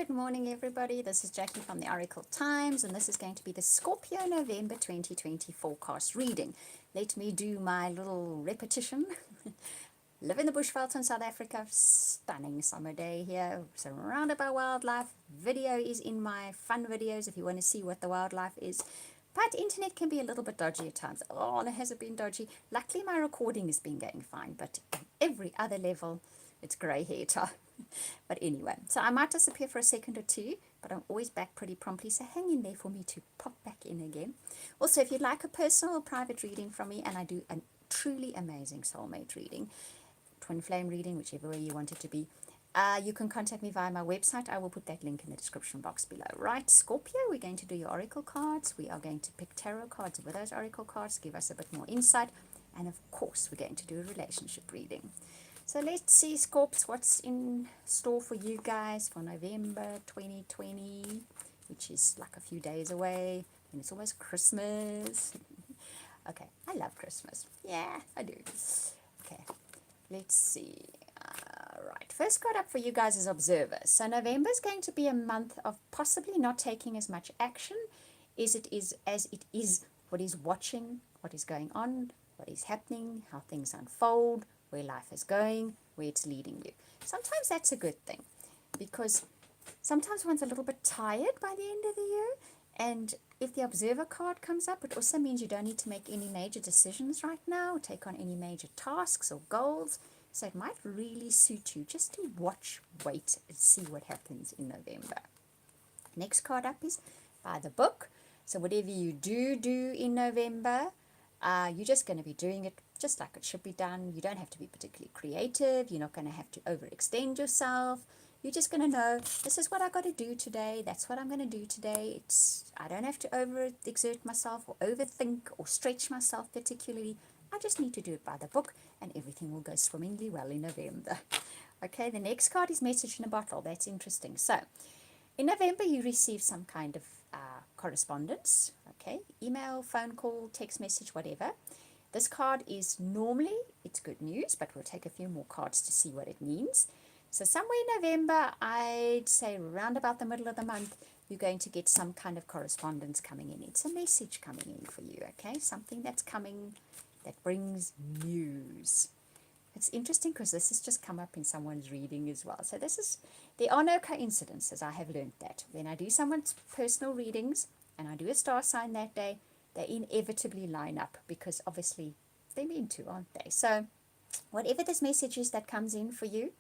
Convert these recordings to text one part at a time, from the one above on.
Good morning, everybody. This is Jackie from the Oracle Times, and this is going to be the Scorpio November 2020 forecast reading. Let me do my little repetition. Live in the bushveld in South Africa. Stunning summer day here, surrounded by wildlife. Video is in my fun videos if you want to see what the wildlife is. But internet can be a little bit dodgy at times. Oh, and has it been dodgy? Luckily, my recording has been going fine, but on every other level, it's grey hair time. But anyway, so I might disappear for a second or two, but I'm always back pretty promptly, so hang in there for me to pop back in again. Also, if you'd like a personal or private reading from me, and I do a truly amazing soulmate reading, twin flame reading, whichever way you want it to be, you can contact me via my website. I will put that link in the description box below. Right, Scorpio, we're going to do your oracle cards. We are going to pick tarot cards with those oracle cards, give us a bit more insight, and of course, we're going to do a relationship reading. So let's see, Scorps, what's in store for you guys for November 2020, which is like a few days away, and it's almost Christmas. Okay, I love Christmas. Yeah, I do. Okay, let's see. Right, first card up for you guys is Observer. So November is going to be a month of possibly not taking as much action as it is what is watching, what is going on, what is happening, how things unfold, where life is going, where it's leading you. Sometimes that's a good thing, because sometimes one's a little bit tired by the end of the year, and if the Observer card comes up, it also means you don't need to make any major decisions right now, take on any major tasks or goals, so it might really suit you just to watch, wait, and see what happens in November. Next card up is By the Book. So whatever you do in November, you're just going to be doing it just like it should be done. You don't have to be particularly creative. You're not going to have to overextend yourself. You're just going to know, this is what I got to do today. That's what I'm going to do today. I don't have to overexert myself or overthink or stretch myself particularly. I just need to do it by the book, and everything will go swimmingly well in November. Okay, the next card is Message in a Bottle. That's interesting. So, in November, you receive some kind of correspondence, okay, email, phone call, text message, whatever. This card is normally, it's good news, but we'll take a few more cards to see what it means. So somewhere in November, I'd say around about the middle of the month, you're going to get some kind of correspondence coming in. It's a message coming in for you, okay? Something that's coming that brings news. It's interesting because this has just come up in someone's reading as well. So there are no coincidences. I have learned that. When I do someone's personal readings and I do a star sign that day, they inevitably line up because obviously they mean to, aren't they? So whatever this message is that comes in for you,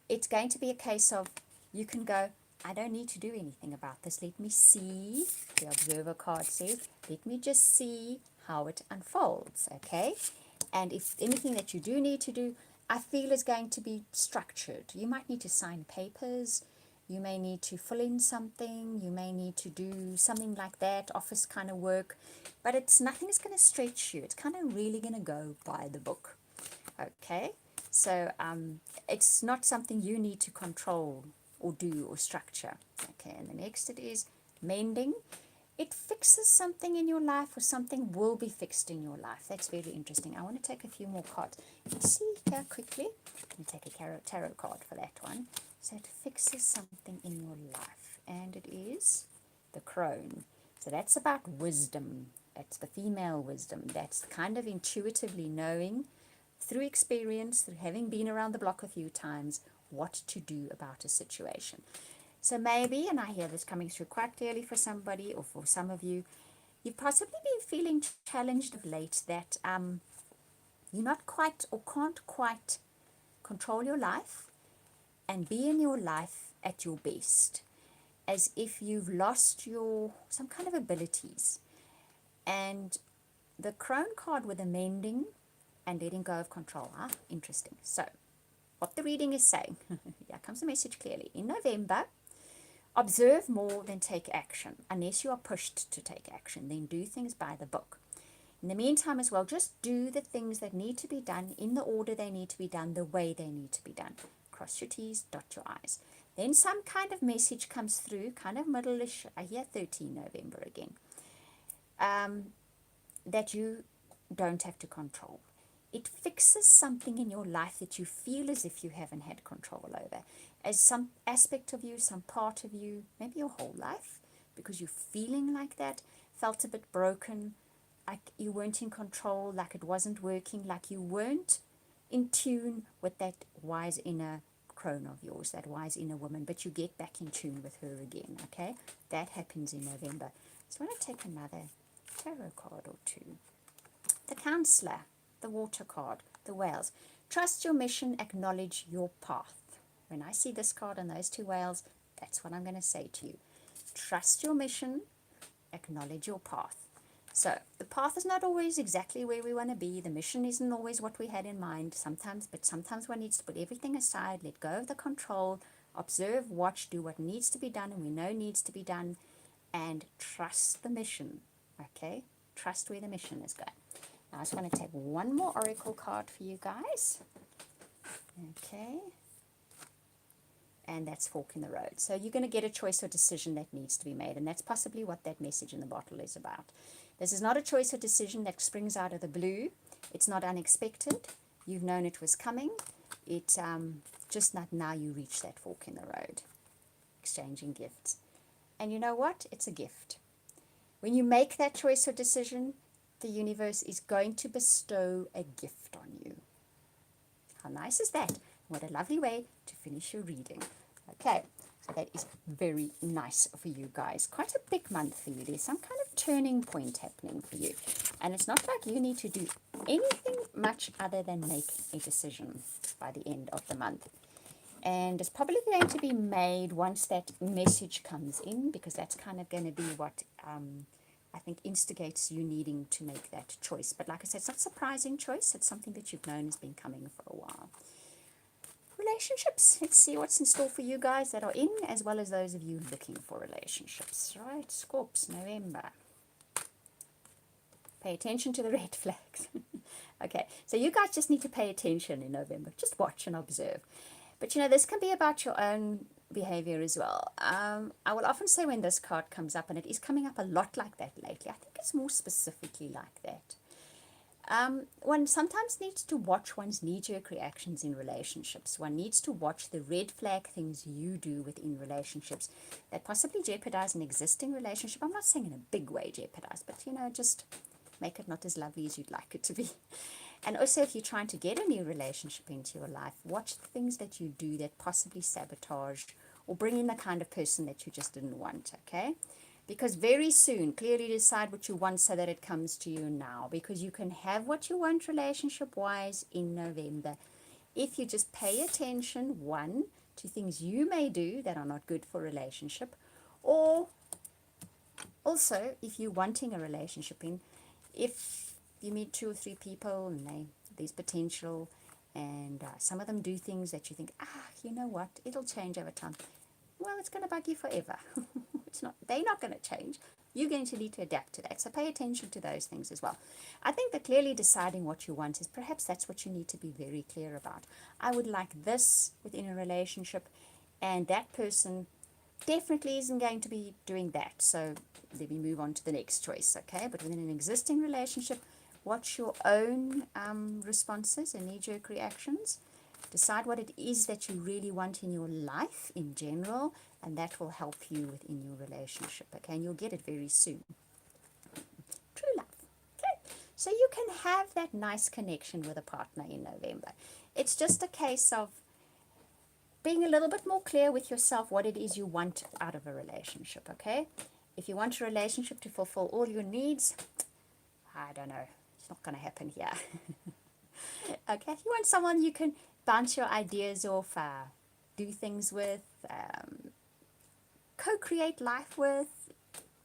it's going to be a case of you can go, I don't need to do anything about this. Let me see, the Observer card says, let me just see how it unfolds, okay? And if anything that you do need to do, I feel is going to be structured. You might need to sign papers. You may need to fill in something. You may need to do something like that, office kind of work. But nothing is going to stretch you. It's kind of really going to go by the book. Okay? So it's not something you need to control or do or structure. Okay, and the next it is Mending. It fixes something in your life, or something will be fixed in your life. That's very interesting. I want to take a few more cards. Let's see here quickly. Let me take a tarot card for that one. So it fixes something in your life, and it is the Crone. So that's about wisdom. That's the female wisdom. That's kind of intuitively knowing through experience, through having been around the block a few times, what to do about a situation. So maybe, and I hear this coming through quite clearly for somebody or for some of you, you've possibly been feeling challenged of late that you're not quite or can't quite control your life and be in your life at your best, as if you've lost some kind of abilities. And the Crone card with amending and letting go of control. Interesting. So what the reading is saying, here comes the message clearly. In November, observe more than take action. Unless you are pushed to take action, then do things by the book. In the meantime as well, just do the things that need to be done in the order they need to be done, the way they need to be done. Cross your T's, dot your I's. Then some kind of message comes through, kind of middle-ish, I hear 13 November again, that you don't have to control. It fixes something in your life that you feel as if you haven't had control over. As some aspect of you, some part of you, maybe your whole life, because you're feeling like that, felt a bit broken, like you weren't in control, like it wasn't working, like you weren't in tune with that wise inner crone of yours, that wise inner woman, but you get back in tune with her again, okay? That happens in November. So I want to take another tarot card or two. The Counselor, the Water card, the Whales. Trust your mission, acknowledge your path. When I see this card and those two whales, that's what I'm going to say to you. Trust your mission, acknowledge your path. So the path is not always exactly where we want to be. The mission isn't always what we had in mind sometimes, but sometimes one needs to put everything aside, let go of the control, observe, watch, do what needs to be done and we know needs to be done, and trust the mission, okay? Trust where the mission is going. Now I just want to take one more oracle card for you guys. Okay. And that's fork in the road. So you're going to get a choice or decision that needs to be made, and that's possibly what that message in the bottle is about. This is not a choice or decision that springs out of the blue. It's not unexpected. You've known it was coming. It's just not now you reach that fork in the road. Exchanging gifts. And you know what? It's a gift. When you make that choice or decision, the universe is going to bestow a gift on you. How nice is that? What a lovely way to finish your reading. Okay, so that is very nice for you guys. Quite a big month for you. There's some kind of turning point happening for you. And it's not like you need to do anything much other than make a decision by the end of the month. And it's probably going to be made once that message comes in, because that's kind of going to be what I think instigates you needing to make that choice. But like I said, it's not a surprising choice. It's something that you've known has been coming for a while. Relationships. Let's see what's in store for you guys that are in, as well as those of you looking for relationships. Right, Scorps, November. Pay attention to the red flags. Okay, so you guys just need to pay attention in November. Just watch and observe. But you know, this can be about your own behavior as well. I will often say when this card comes up, and it is coming up a lot like that lately, I think it's more specifically like that. One sometimes needs to watch one's knee-jerk reactions in relationships. One needs to watch the red flag things you do within relationships that possibly jeopardize an existing relationship. I'm not saying in a big way jeopardize, but you know, just make it not as lovely as you'd like it to be. And also, if you're trying to get a new relationship into your life, watch the things that you do that possibly sabotage or bring in the kind of person that you just didn't want, okay? Because very soon, clearly decide what you want so that it comes to you now. Because you can have what you want relationship-wise in November if you just pay attention, one, to things you may do that are not good for relationship, or also if you're wanting a relationship in, if you meet 2 or 3 people and there's potential, and some of them do things that you think, you know what, it'll change over time. Well, it's going to bug you forever. They're not going to change. You're going to need to adapt to that. So pay attention to those things as well. I think that clearly deciding what you want is perhaps that's what you need to be very clear about. I would like this within a relationship, and that person definitely isn't going to be doing that. So let me move on to the next choice, okay? But within an existing relationship, watch your own responses and knee-jerk reactions. Decide what it is that you really want in your life in general, and that will help you within your relationship, okay? And you'll get it very soon. True love, okay? So you can have that nice connection with a partner in November. It's just a case of being a little bit more clear with yourself what it is you want out of a relationship, okay? If you want a relationship to fulfill all your needs, I don't know, it's not going to happen here. Okay, if you want someone you can bounce your ideas off, do things with, co-create life with,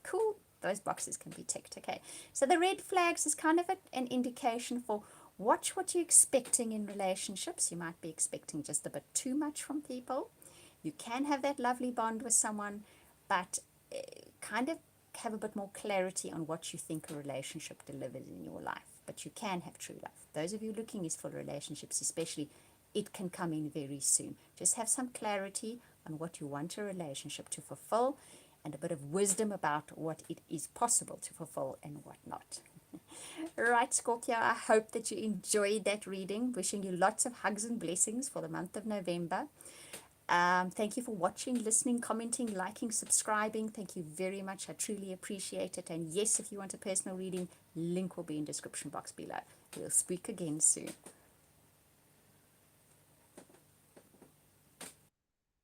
cool, those boxes can be ticked, okay? So the red flags is kind of an indication for watch what you're expecting in relationships. You might be expecting just a bit too much from people. You can have that lovely bond with someone, but kind of have a bit more clarity on what you think a relationship delivers in your life. But you can have true love. Those of you looking is for relationships especially, it can come in very soon. Just have some clarity on what you want a relationship to fulfill, and a bit of wisdom about what it is possible to fulfill and what not. Right, Scorpio, I hope that you enjoyed that reading. Wishing you lots of hugs and blessings for the month of November. Thank you for watching, listening, commenting, liking, subscribing. Thank you very much. I truly appreciate it. And yes, if you want a personal reading, link will be in description box below. We'll speak again soon.